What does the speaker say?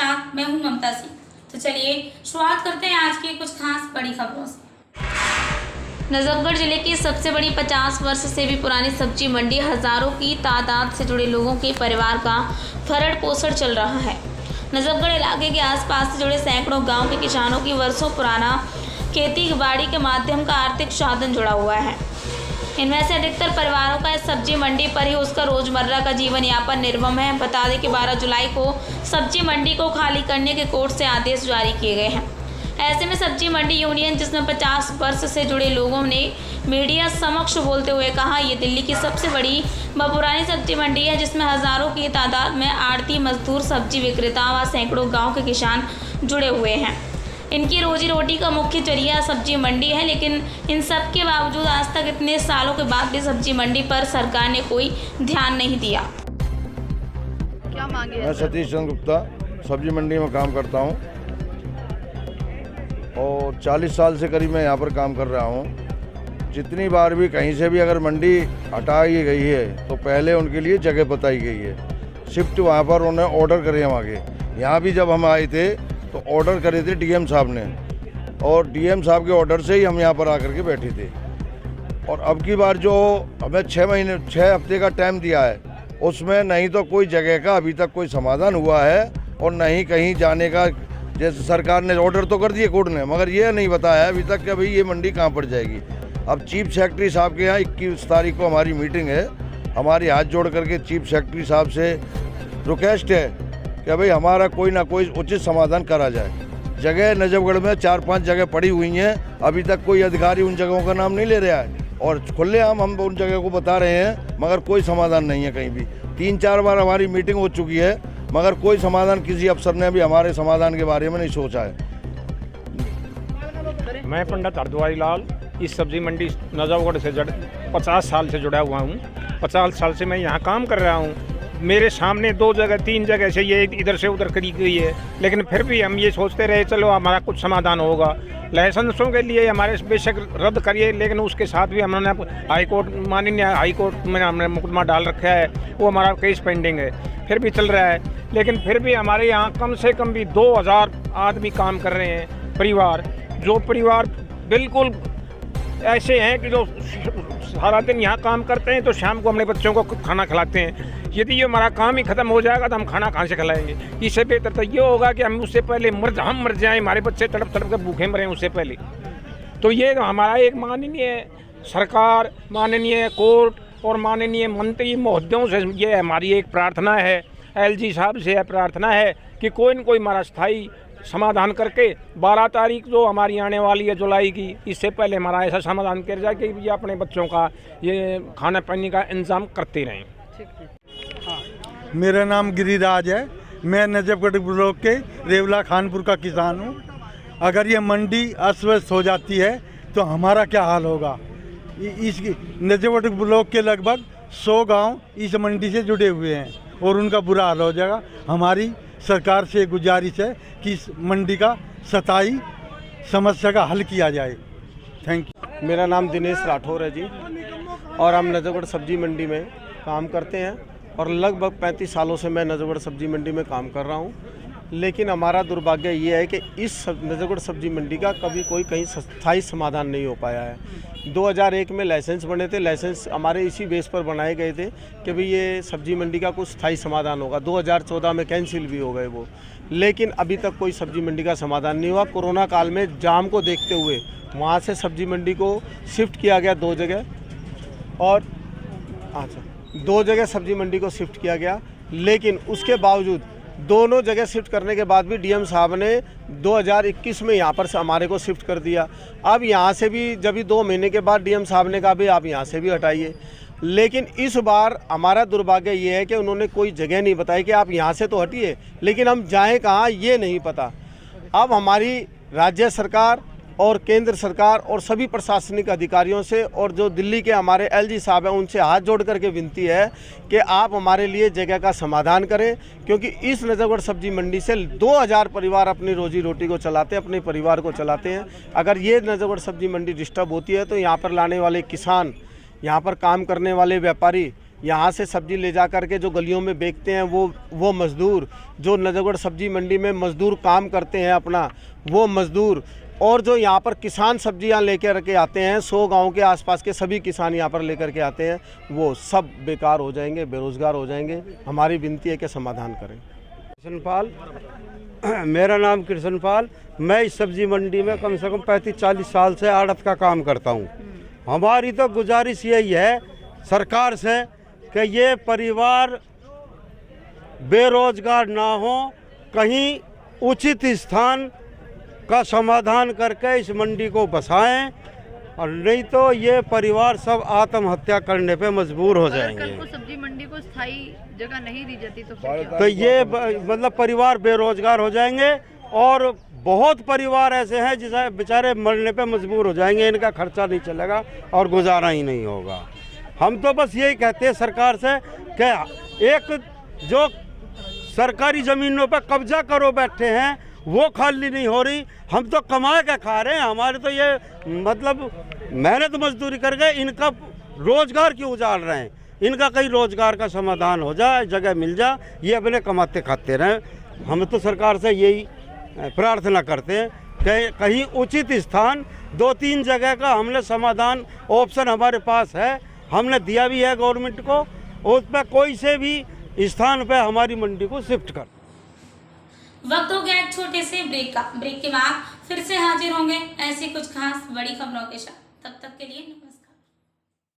साथ मैं हूं ममता सिंह। तो चलिए शुरुआत करते हैं आज की कुछ खास बड़ी खबरों से। नजफगढ़ जिले की सबसे बड़ी 50 वर्ष से भी पुरानी सब्जी मंडी हजारों की तादाद से जुड़े लोगों के परिवार का भरण पोषण चल रहा है। नजफगढ़ इलाके के आसपास से जुड़े सैकड़ों गांव के किसानों की वर्षों पुराना खेती बाड़ी के माध्यम का आर्थिक साधन जुड़ा हुआ है। इनमें से अधिकतर परिवारों का इस सब्जी मंडी पर ही उसका रोजमर्रा का जीवन यापन निर्भर है। बता दें कि 12 जुलाई को सब्जी मंडी को खाली करने के कोर्ट से आदेश जारी किए गए हैं। ऐसे में सब्जी मंडी यूनियन, जिसमें 50 वर्ष से जुड़े लोगों ने मीडिया समक्ष बोलते हुए कहा, ये दिल्ली की सबसे बड़ी व पुरानी सब्जी मंडी है, जिसमें हजारों की तादाद में आड़ती, मजदूर, सब्जी विक्रेता व सैकड़ों गाँव के किसान जुड़े हुए हैं। इनकी रोजी रोटी का मुख्य जरिया सब्जी मंडी है, लेकिन इन सब के बावजूद आज तक इतने सालों के बाद भी सब्जी मंडी पर सरकार ने कोई ध्यान नहीं दिया। क्या मांगे? मैं सतीश चंद्र गुप्ता सब्जी मंडी में काम करता हूं और 40 साल से करीब मैं यहां पर काम कर रहा हूं। जितनी बार भी कहीं से भी अगर मंडी हटाई गई है तो पहले उनके लिए जगह बताई गई है। शिफ्ट वहां पर उन्होंने ऑर्डर करे हम आगे। यहाँ भी जब हम आए थे तो ऑर्डर करे थे डीएम साहब ने, और डीएम साहब के ऑर्डर से ही हम यहाँ पर आकर के बैठे थे। और अब की बार जो हमें 6 हफ्ते का टाइम दिया है, उसमें नहीं तो कोई जगह का अभी तक कोई समाधान हुआ है और नहीं कहीं जाने का। जैसे सरकार ने ऑर्डर तो कर दिए कोर्ट ने, मगर ये नहीं बताया अभी तक कि भाई ये मंडी कहाँ पर जाएगी। अब चीफ सेक्रेटरी साहब के यहाँ 21 तारीख को हमारी मीटिंग है। हमारी हाथ जोड़ करके चीफ सेक्रेटरी साहब से रिक्वेस्ट है कि भाई हमारा कोई ना कोई उचित समाधान करा जाए। जगह नजफगढ़ में 4-5 जगह पड़ी हुई हैं, अभी तक कोई अधिकारी उन जगहों का नाम नहीं ले रहा है और खुलेआम हम उन जगह को बता रहे हैं, मगर कोई समाधान नहीं है कहीं भी। 3-4 बार हमारी मीटिंग हो चुकी है, मगर कोई समाधान किसी अफसर ने भी हमारे समाधान के बारे में नहीं सोचा है। मैं पंडित हरद्वारी लाल इस सब्जी मंडी नजफगढ़ से 50 साल से जुड़ा हुआ हूँ। 50 साल से मैं यहाँ काम कर रहा हूँ। मेरे सामने 2 जगह 3 जगह से ये इधर से उधर करी गई है, लेकिन फिर भी हम ये सोचते रहे चलो हमारा कुछ समाधान होगा। लाइसेंसों के लिए हमारे बेशक रद्द करिए, लेकिन उसके साथ भी हमने माननीय हाई कोर्ट में हमने मुकदमा डाल रखा है, वो हमारा केस पेंडिंग है, फिर भी चल रहा है। लेकिन फिर भी हमारे यहाँ कम से कम भी 2000 आदमी काम कर रहे हैं, परिवार, जो परिवार बिल्कुल ऐसे हैं कि जो सारा दिन यहाँ काम करते हैं तो शाम को अपने बच्चों को खाना खिलाते हैं। यदि ये हमारा काम ही खत्म हो जाएगा तो हम खाना कहाँ से खिलाएंगे? इससे बेहतर तो ये होगा कि हम उससे पहले हम मर जाएं, हमारे बच्चे तड़प तड़प कर भूखे मरें उससे पहले। तो ये हमारा एक माननीय सरकार, माननीय कोर्ट और माननीय मंत्री महोदयों से ये हमारी एक प्रार्थना है, एलजी साहब से प्रार्थना है कि कोई न कोई हमारा स्थायी समाधान करके 12 तारीख जो हमारी आने वाली है जुलाई की, इससे पहले हमारा ऐसा समाधान किया जाए कि ये अपने बच्चों का ये खाने पानी का इंतजाम करते रहें। मेरा नाम गिरिराज है। मैं नजफगढ़ ब्लॉक के रेवला खानपुर का किसान हूँ। अगर ये मंडी अस्त व्यस्त हो जाती है तो हमारा क्या हाल होगा? इस नजफगढ़ ब्लॉक के लगभग 100 गांव इस मंडी से जुड़े हुए हैं और उनका बुरा हाल हो जाएगा। हमारी सरकार से गुजारिश है कि इस मंडी का स्थायी समस्या का हल किया जाए। Thank you. मेरा नाम दिनेश राठौर है जी, और हम नजफगढ़ सब्जी मंडी में काम करते हैं और लगभग 35 सालों से मैं नजफगढ़ सब्जी मंडी में काम कर रहा हूं। लेकिन हमारा दुर्भाग्य ये है कि इस नजफगढ़ सब्जी मंडी का कभी कोई कहीं स्थायी समाधान नहीं हो पाया है। 2001 में लाइसेंस बने थे, लाइसेंस हमारे इसी बेस पर बनाए गए थे कि भाई ये सब्जी मंडी का कुछ स्थायी समाधान होगा। 2014 में कैंसिल भी हो गए वो, लेकिन अभी तक कोई सब्जी मंडी का समाधान नहीं हुआ। कोरोना काल में जाम को देखते हुए वहाँ से सब्जी मंडी को शिफ्ट किया गया 2 जगह, और अच्छा 2 जगह सब्जी मंडी को शिफ्ट किया गया। लेकिन उसके बावजूद दोनों जगह शिफ्ट करने के बाद भी डीएम साहब ने 2021 में यहाँ पर हमारे को शिफ्ट कर दिया। अब यहाँ से भी जब 2 महीने के बाद डीएम साहब ने कहा भाई आप यहाँ से भी हटाइए, लेकिन इस बार हमारा दुर्भाग्य ये है कि उन्होंने कोई जगह नहीं बताई कि आप यहाँ से तो हटिए, लेकिन हम जाएँ कहाँ ये नहीं पता। अब हमारी राज्य सरकार और केंद्र सरकार और सभी प्रशासनिक अधिकारियों से और जो दिल्ली के हमारे एलजी साहब हैं उनसे हाथ जोड़ करके विनती है कि आप हमारे लिए जगह का समाधान करें, क्योंकि इस नजफगढ़ सब्जी मंडी से 2000 परिवार अपनी रोजी रोटी को चलाते हैं, अपने परिवार को चलाते हैं। अगर ये नजफगढ़ सब्जी मंडी डिस्टर्ब होती है तो यहाँ पर लाने वाले किसान, यहाँ पर काम करने वाले व्यापारी यहाँ से सब्जी ले जा कर के जो गलियों में बेचते हैं वो मज़दूर, जो नजफगढ़ सब्जी मंडी में मज़दूर काम करते हैं अपना, वो मज़दूर, और जो यहाँ पर किसान सब्जियाँ लेकर के आते हैं, 100 गांव के आसपास के सभी किसान यहाँ पर लेकर के आते हैं, वो सब बेकार हो जाएंगे, बेरोज़गार हो जाएंगे। हमारी विनती है कि समाधान करें। कृष्णपाल, मेरा नाम कृष्णपाल। मैं इस सब्जी मंडी में कम से कम 35-40 साल से आड़त का काम करता हूँ। हमारी तो गुजारिश यही है सरकार से कि ये परिवार बेरोजगार ना हो, कहीं उचित स्थान का समाधान करके इस मंडी को बसाएं, और नहीं तो ये परिवार सब आत्महत्या करने पे मजबूर हो जाएंगे। कल को सब्जी मंडी को स्थायी जगह नहीं दी जाती तो फिर क्या? तो ये मतलब परिवार बेरोजगार हो जाएंगे, और बहुत परिवार ऐसे हैं जिसे बेचारे मरने पे मजबूर हो जाएंगे, इनका खर्चा नहीं चलेगा और गुजारा ही नहीं होगा। हम तो बस यही कहते हैं सरकार से कि एक जो सरकारी ज़मीनों पर कब्जा करो बैठे हैं वो खाली नहीं हो रही। हम तो कमा के खा रहे हैं, हमारे तो ये मतलब मेहनत मजदूरी कर गए, इनका रोजगार क्यों उजाड़ रहे हैं? इनका कहीं रोजगार का समाधान हो जाए, जगह मिल जाए, ये अपने कमाते खाते रहें। हम तो सरकार से यही प्रार्थना करते हैं कि कहीं उचित स्थान 2-3 जगह का हमने समाधान ऑप्शन हमारे पास है, हमने दिया भी है गवर्नमेंट को, उस पर कोई से भी स्थान पे हमारी मंडी को शिफ्ट कर। वक्त हो गया एक छोटे से ब्रेक का। ब्रेक के बाद फिर से हाजिर होंगे ऐसी कुछ खास बड़ी खबरों के साथ। तब तक के लिए नमस्कार।